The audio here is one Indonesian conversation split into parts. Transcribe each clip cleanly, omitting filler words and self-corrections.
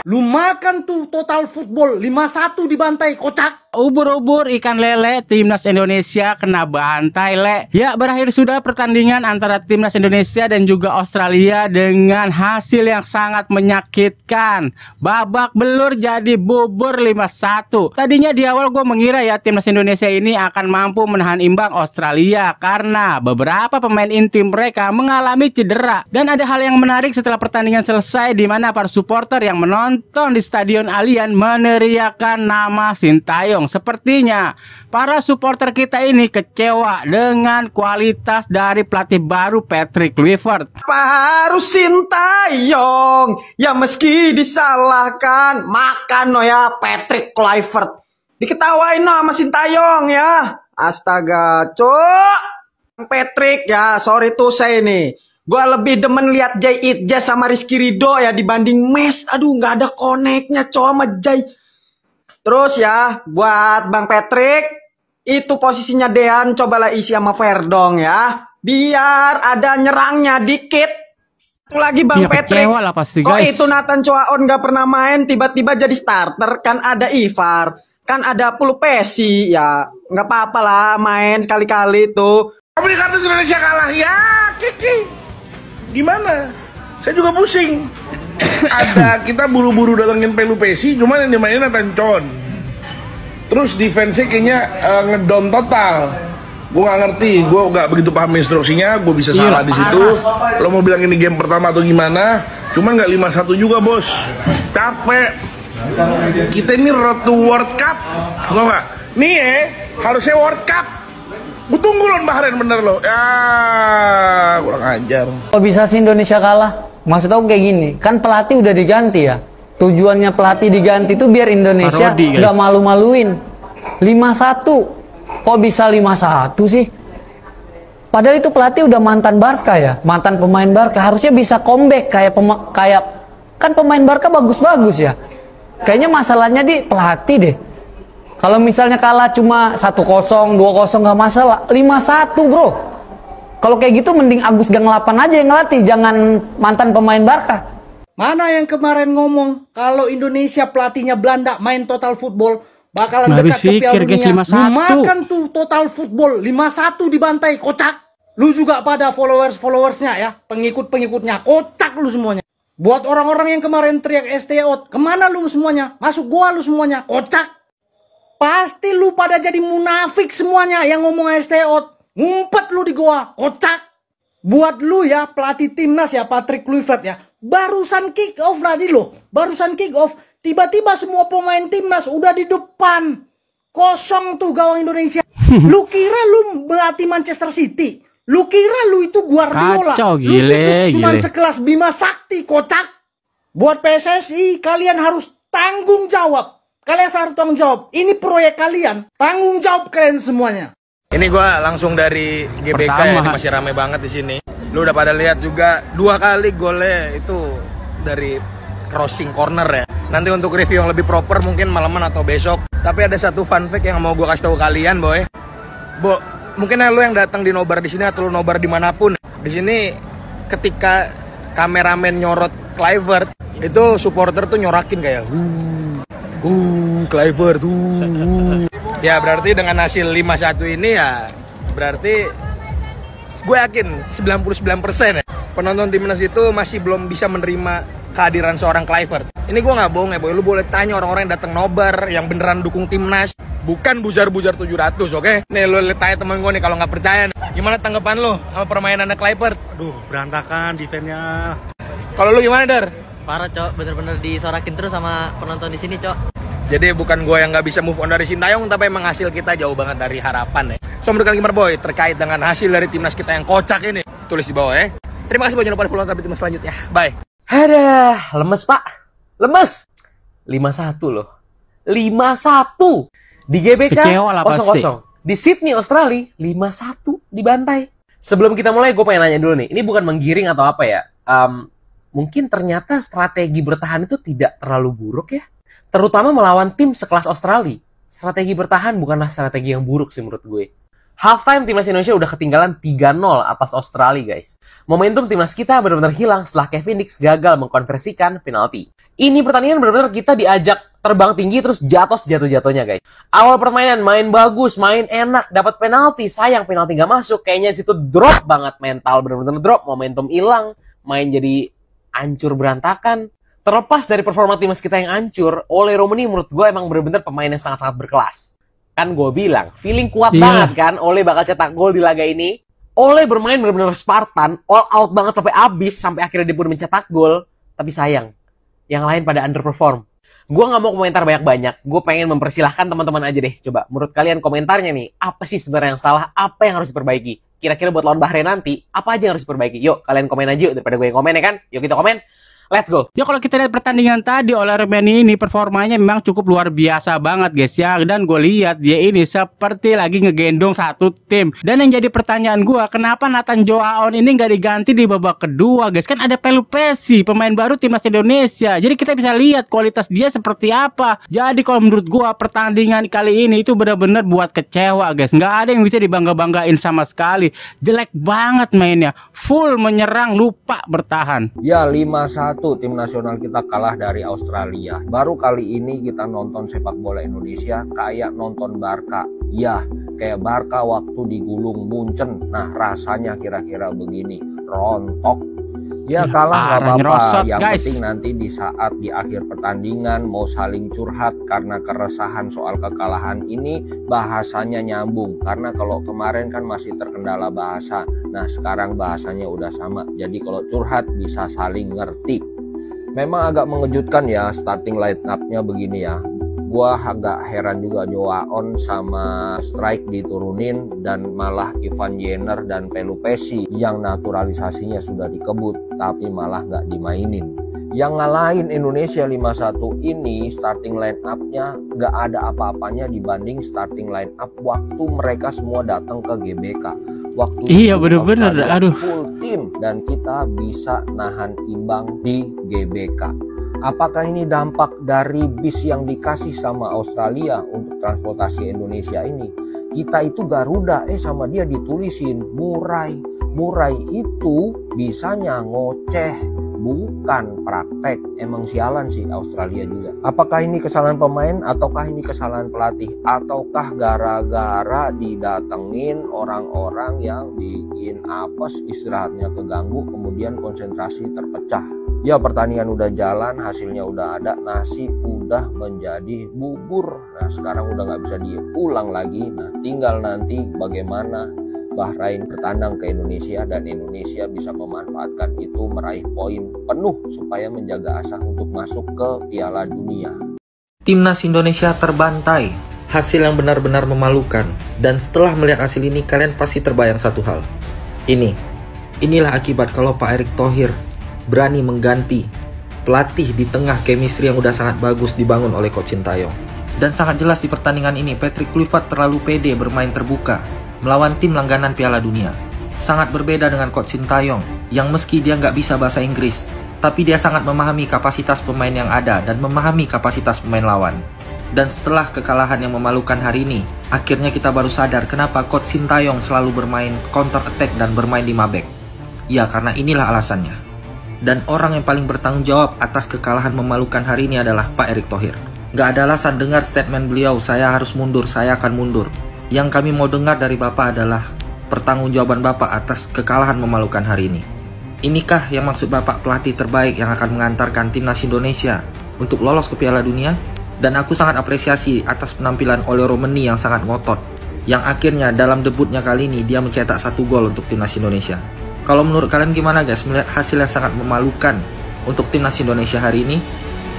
Lu makan tuh total football 5-1 dibantai, kocak. Ubur-ubur ikan lele, timnas Indonesia kena bantai, le. Ya, berakhir sudah pertandingan antara timnas Indonesia dan juga Australia dengan hasil yang sangat menyakitkan. Babak belur jadi bubur 5-1. Tadinya di awal gue mengira ya timnas Indonesia ini akan mampu menahan imbang Australia karena beberapa pemain inti mereka mengalami cedera. Dan ada hal yang menarik setelah pertandingan selesai di mana para supporter yang menonton di Stadion Allianz meneriakkan nama Sintayong. Sepertinya para supporter kita ini kecewa dengan kualitas dari pelatih baru Patrick Kluivert. Harus Sintayong ya, meski disalahkan makan no ya Patrick Kluivert. Diketawain no sama Sintayong ya. Astaga, cok. Patrick ya, sorry tuh saya nih. Gua lebih demen lihat Jay Itjes sama Rizky Ridho ya dibanding Mes. Aduh, nggak ada koneknya cowok sama Jay. Terus ya, buat Bang Patrick, itu posisinya Dean cobalah isi sama Verdong ya. Biar ada nyerangnya dikit. Itu lagi Bang Patrick. Lah pasti, kok guys. itu Nathan Choaon nggak pernah main, tiba-tiba jadi starter. Kan ada Ivar, kan ada Pulpesi ya. Nggak apa-apa lah main sekali-kali tuh. Tapi kartu Indonesia kalah ya, Kiki. Gimana? Saya juga pusing. Ada kita buru-buru datengin Pelupesi, cuman yang dimainin Nathan Con. Terus defense-nya kayaknya ngedown total. Gue nggak ngerti, gue nggak begitu paham instruksinya, gue bisa salah di situ. Lo mau bilang ini game pertama atau gimana? Cuman nggak 5-1 juga bos. Capek. Kita ini road to World Cup, tau nggak? Nih harusnya World Cup. Gue tunggu lawan Bahrain bener lo. Ya kurang ajar. Kok bisa sih Indonesia kalah? Maksud aku kayak gini, kan pelatih udah diganti ya. Tujuannya pelatih diganti itu biar Indonesia nggak malu-maluin. 5-1. Kok bisa 5-1 sih? Padahal itu pelatih udah mantan Barca ya, mantan pemain Barca. Harusnya bisa comeback kayak kan pemain Barca bagus-bagus ya. Kayaknya masalahnya di pelatih deh. Kalau misalnya kalah cuma 1-0, 2-0 nggak masalah. 5-1 bro. Kalau kayak gitu mending Agus Ganglapan aja yang ngelatih, jangan mantan pemain Barca. Mana yang kemarin ngomong kalau Indonesia pelatihnya Belanda main total football bakalan dekat ke Piala Dunia. Lu makan tuh total football 5-1 dibantai, kocak. Lu juga pada followersnya ya, pengikutnya, kocak lu semuanya. Buat orang-orang yang kemarin teriak stay out, kemana lu semuanya? Masuk gua lu semuanya, kocak. Pasti lu pada jadi munafik semuanya yang ngomong stay out. Ngumpet lu di goa, kocak. Buat lu ya pelatih timnas ya Patrick Kluivert ya. Barusan kick off tadi loh. Barusan kick off. Tiba-tiba semua pemain timnas udah di depan. Kosong tuh gawang Indonesia. Lu kira lu melatih Manchester City? Lu kira lu itu Guardiola? Kacau, Lu gile, tuh cuma sekelas Bima Sakti, kocak. Buat PSSI kalian harus tanggung jawab. Kalian harus tanggung jawab. Ini proyek kalian. Tanggung jawab kalian semuanya. Ini gue langsung dari GBK ya, ini masih rame banget di sini. Lu udah pada lihat juga 2 kali golnya itu dari crossing corner ya. Nanti untuk review yang lebih proper mungkin malaman atau besok. Tapi ada satu fun fact yang mau gue kasih tahu kalian, boy. Mungkin lu yang datang di nobar di sini atau lu nobar dimanapun. Di sini ketika kameramen nyorot Kluivert, itu supporter tuh nyorakin kayak Kluivert Ya berarti dengan hasil 5-1 ini ya berarti gue yakin 99% ya penonton timnas itu masih belum bisa menerima kehadiran seorang Kluivert. Ini gue nggak bohong ya boy, lu boleh tanya orang-orang yang datang nobar yang beneran dukung timnas, bukan buzar-buzar 700, oke? Nih lu tanya temen gue nih kalau nggak percaya, gimana tanggapan lu sama permainan Kluivert? Aduh berantakan defense-nya. Kalau lu gimana Dar? Parah cok, bener-bener disorakin terus sama penonton di sini cok. Jadi bukan gue yang nggak bisa move on dari Sintayong, tapi emang hasil kita jauh banget dari harapan ya. So menurut kalian gimana boy terkait dengan hasil dari timnas kita yang kocak ini? Tulis di bawah ya. Terima kasih boy, jangan lupa follow tapi timnas selanjutnya. Bye. Aduh, lemes pak, lemes. 5-1 loh, 5-1 di GBK 0-0 di Sydney Australia 5-1 dibantai. Sebelum kita mulai, gue pengen nanya dulu nih, ini bukan menggiring atau apa ya? Mungkin ternyata strategi bertahan itu tidak terlalu buruk ya. Terutama melawan tim sekelas Australia. Strategi bertahan bukanlah strategi yang buruk sih menurut gue. Halftime timnas Indonesia udah ketinggalan 3-0 atas Australia, guys. Momentum timnas kita benar-benar hilang setelah Kevin Dix gagal mengkonversikan penalti. Ini pertandingan benar-benar kita diajak terbang tinggi terus jatuh sejatuh-jatuhnya, guys. Awal permainan main bagus, main enak, dapat penalti, sayang penalti nggak masuk. Kayaknya situ drop banget mental, benar-benar drop, momentum hilang, main jadi hancur berantakan. Terlepas dari performa timnas kita yang hancur, Ole Romani menurut gue emang benar-benar pemain yang sangat-sangat berkelas. Kan gue bilang, feeling kuat banget kan, Ole bakal cetak gol di laga ini. Ole bermain benar-benar Spartan, all out banget sampai habis, sampai akhirnya dia pun mencetak gol. Tapi sayang, yang lain pada underperform. Gue nggak mau komentar banyak-banyak, gue pengen mempersilahkan teman-teman aja deh. Coba, menurut kalian komentarnya nih, apa sih sebenarnya yang salah, apa yang harus diperbaiki? Kira-kira buat lawan Bahrain nanti, apa aja yang harus diperbaiki? Yuk, kalian komen aja yuk, daripada gue yang komen ya kan? Yuk kita komen. Let's go. Ya kalau kita lihat pertandingan tadi, Ole Romani ini performanya memang cukup luar biasa banget guys ya. Dan gue lihat dia ini seperti lagi ngegendong satu tim. Dan yang jadi pertanyaan gue, kenapa Nathan Joaon ini nggak diganti di babak kedua guys? Kan ada Pelupesi, pemain baru timnas Indonesia. Jadi kita bisa lihat kualitas dia seperti apa. Jadi kalau menurut gue pertandingan kali ini itu benar-benar buat kecewa guys. Nggak ada yang bisa dibangga-banggain sama sekali. Jelek banget mainnya. Full menyerang, lupa bertahan. Ya 5-1 tim nasional kita kalah dari Australia. Baru kali ini kita nonton sepak bola Indonesia kayak nonton Barca. Ya, kayak Barca waktu digulung Munchen. Nah, rasanya kira-kira begini. Rontok. Ya kalah nggak apa-apa. Yang penting nanti di saat di akhir pertandingan mau saling curhat karena keresahan soal kekalahan ini bahasanya nyambung. Karena kalau kemarin kan masih terkendala bahasa. Nah sekarang bahasanya udah sama. Jadi kalau curhat bisa saling ngerti. Memang agak mengejutkan ya starting line up-nya begini ya. Gua agak heran juga Joaon sama Strike diturunin dan malah Ivan Jenner dan Pelupesi yang naturalisasinya sudah dikebut tapi malah nggak dimainin. Yang ngalahin Indonesia 5-1 ini starting line up-nya nggak ada apa-apanya dibanding starting line up waktu mereka semua datang ke GBK. Waktu iya bener-bener, aduh, full tim dan kita bisa nahan imbang di GBK. Apakah ini dampak dari bis yang dikasih sama Australia untuk transportasi Indonesia ini? Kita itu Garuda, sama dia ditulisin Murai. Murai itu bisanya ngoceh, bukan praktek. Emang sialan sih Australia juga. Apakah ini kesalahan pemain ataukah ini kesalahan pelatih? Ataukah gara-gara didatengin orang-orang yang bikin apes, istirahatnya keganggu, kemudian konsentrasi terpecah? Ya pertandingan udah jalan, hasilnya udah ada, nasi udah menjadi bubur. Nah sekarang udah nggak bisa diulang lagi. Nah tinggal nanti bagaimana Bahrain bertandang ke Indonesia dan Indonesia bisa memanfaatkan itu meraih poin penuh supaya menjaga asa untuk masuk ke Piala Dunia. Timnas Indonesia terbantai, hasil yang benar-benar memalukan. Dan setelah melihat hasil ini kalian pasti terbayang satu hal. Inilah akibat kalau Pak Erick Thohir berani mengganti pelatih di tengah chemistry yang udah sangat bagus dibangun oleh Coach Sintayong. Dan sangat jelas di pertandingan ini Patrick Kluivert terlalu pede bermain terbuka melawan tim langganan Piala Dunia. Sangat berbeda dengan Coach Sintayong yang meski dia nggak bisa bahasa Inggris, tapi dia sangat memahami kapasitas pemain yang ada dan memahami kapasitas pemain lawan. Dan setelah kekalahan yang memalukan hari ini, akhirnya kita baru sadar kenapa Coach Sintayong selalu bermain counter attack dan bermain 5 back. Ya karena inilah alasannya. Dan orang yang paling bertanggung jawab atas kekalahan memalukan hari ini adalah Pak Erick Thohir. Gak ada alasan dengar statement beliau, saya harus mundur, saya akan mundur. Yang kami mau dengar dari Bapak adalah pertanggungjawaban Bapak atas kekalahan memalukan hari ini. Inikah yang maksud Bapak pelatih terbaik yang akan mengantarkan timnas Indonesia untuk lolos ke Piala Dunia? Dan aku sangat apresiasi atas penampilan Ole Romani yang sangat ngotot. Yang akhirnya dalam debutnya kali ini dia mencetak 1 gol untuk timnas Indonesia. Kalau menurut kalian gimana guys melihat hasil yang sangat memalukan untuk timnas Indonesia hari ini?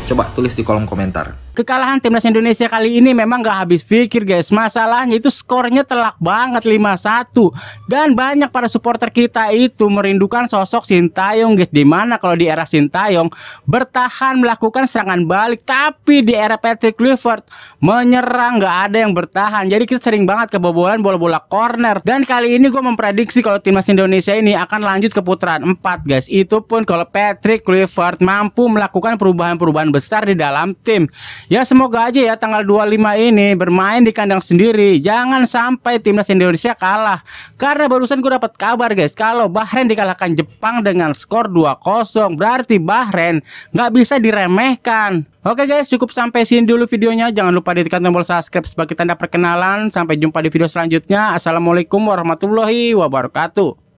Coba tulis di kolom komentar. Kekalahan timnas Indonesia kali ini memang gak habis pikir guys. Masalahnya itu skornya telak banget 5-1. Dan banyak para supporter kita itu merindukan sosok Sintayong guys. Dimana kalau di era Sintayong bertahan melakukan serangan balik. Tapi di era Patrick Kluivert menyerang gak ada yang bertahan. Jadi kita sering banget kebobolan bola-bola corner. Dan kali ini gue memprediksi kalau timnas Indonesia ini akan lanjut ke putaran 4 guys. Itu pun kalau Patrick Kluivert mampu melakukan perubahan-perubahan besar di dalam tim. Ya semoga aja ya tanggal 25 ini bermain di kandang sendiri. Jangan sampai timnas Indonesia kalah. Karena barusan gue dapat kabar guys, kalau Bahrain dikalahkan Jepang dengan skor 2-0, berarti Bahrain nggak bisa diremehkan. Oke guys, cukup sampai sini dulu videonya. Jangan lupa ditekan tombol subscribe sebagai tanda perkenalan. Sampai jumpa di video selanjutnya. Assalamualaikum warahmatullahi wabarakatuh.